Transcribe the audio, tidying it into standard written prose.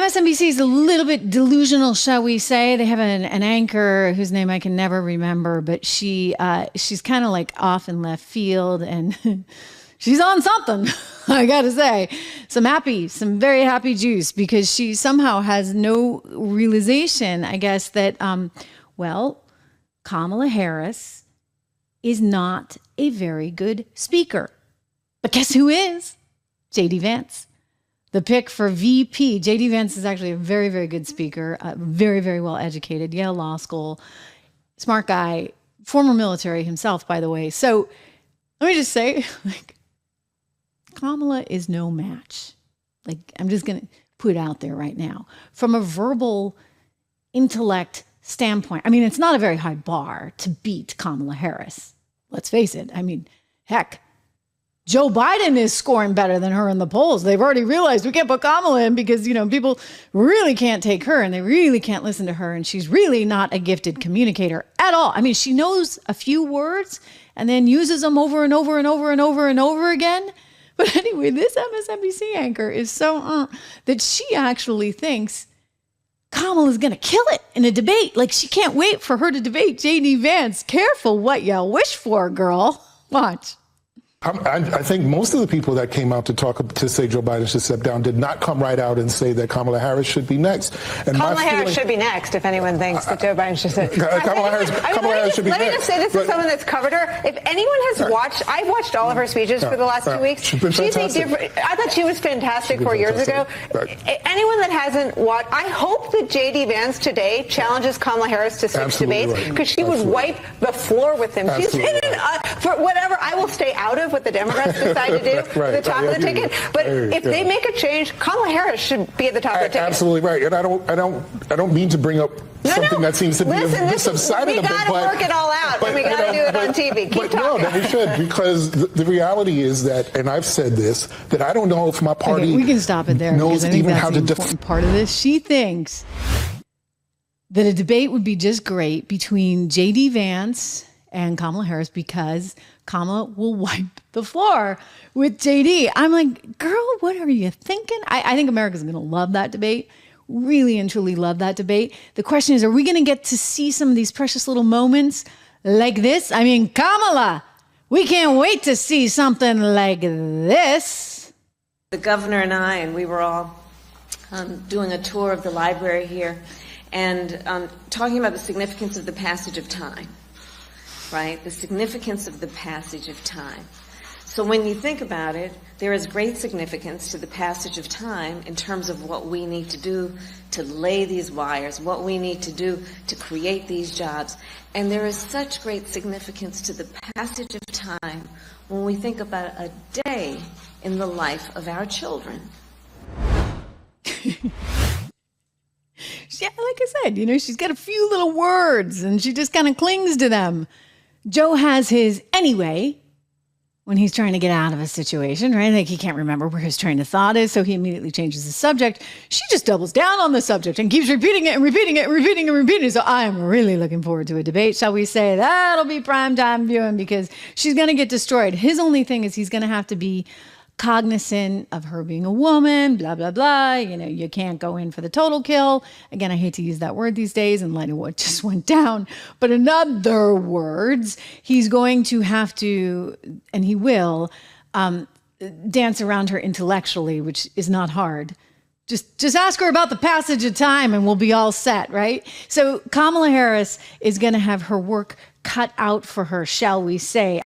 MSNBC is a little bit delusional, shall we say. They have an anchor whose name I can never remember, but she's kind of like off in left field, and she's on something, I gotta say. Some very happy juice, because she somehow has no realization, I guess, that, Kamala Harris is not a very good speaker. But guess who is? J.D. Vance. The pick for VP. J.D. Vance is actually a very, very good speaker, very, very well educated, Yale Law School, smart guy, former military himself, by the way. So let me just say, Kamala is no match. I'm just going to put it out there right now. From a verbal intellect standpoint, it's not a very high bar to beat Kamala Harris. Let's face it. Heck, Joe Biden is scoring better than her in the polls. They've already realized we can't put Kamala in because, people really can't take her and they really can't listen to her. And she's really not a gifted communicator at all. she knows a few words and then uses them over and over and over and over and over again. But anyway, this MSNBC anchor is so that she actually thinks Kamala's going to kill it in a debate. She can't wait for her to debate J.D. Vance. Careful what you wish for, girl. Watch. I think most of the people that came out to say Joe Biden should step down did not come right out and say that Kamala Harris should be next. And Kamala Harris should be next if anyone thinks that Joe Biden should sit. Kamala Harris should be next. Let me just say this to someone that's covered her. If anyone has watched, I've watched all of her speeches for the last 2 weeks. She's been fantastic. I thought she was fantastic 4 years ago. Right. Anyone that hasn't watched, I hope that J.D. Vance today challenges Kamala Harris to switch debates, because she would wipe the floor with him. She's hidden for whatever I will stay out of what the Democrats decide to do at the top of the ticket. But if they make a change, Kamala Harris should be at the top of the ticket. Absolutely right. And I don't mean to bring up something that seems to be subsided a bit. We got to work it all out, and we got to do it on TV. Keep talking. No, we should, because the reality is that, and I've said this, that I don't know if my party we can stop it there, knows even how to define part of this. She thinks that a debate would be just great between J.D. Vance and Kamala Harris, because Kamala will wipe the floor with JD. I'm like, girl, what are you thinking? I think America's going to love that debate. Really and truly love that debate. The question is, are we going to get to see some of these precious little moments like this? Kamala, we can't wait to see something like this. The governor and I, and we were all doing a tour of the library here and talking about the significance of the passage of time. Right? The significance of the passage of time. So when you think about it, there is great significance to the passage of time in terms of what we need to do to lay these wires, what we need to do to create these jobs. And there is such great significance to the passage of time when we think about a day in the life of our children. Yeah, like I said, she's got a few little words and she just kind of clings to them. Joe has his anyway when he's trying to get out of a situation, right? He can't remember where his train of thought is, so he immediately changes the subject. She just doubles down on the subject and keeps repeating it and repeating it and repeating and repeating it. So I am really looking forward to a debate. Shall we say that'll be primetime viewing, because she's going to get destroyed. His only thing is he's going to have to be cognizant of her being a woman, blah, blah, blah. You can't go in for the total kill. Again, I hate to use that word these days in light of what just went down. But in other words, he's going to have to, and he will, dance around her intellectually, which is not hard. Just ask her about the passage of time and we'll be all set, right? So Kamala Harris is going to have her work cut out for her, shall we say.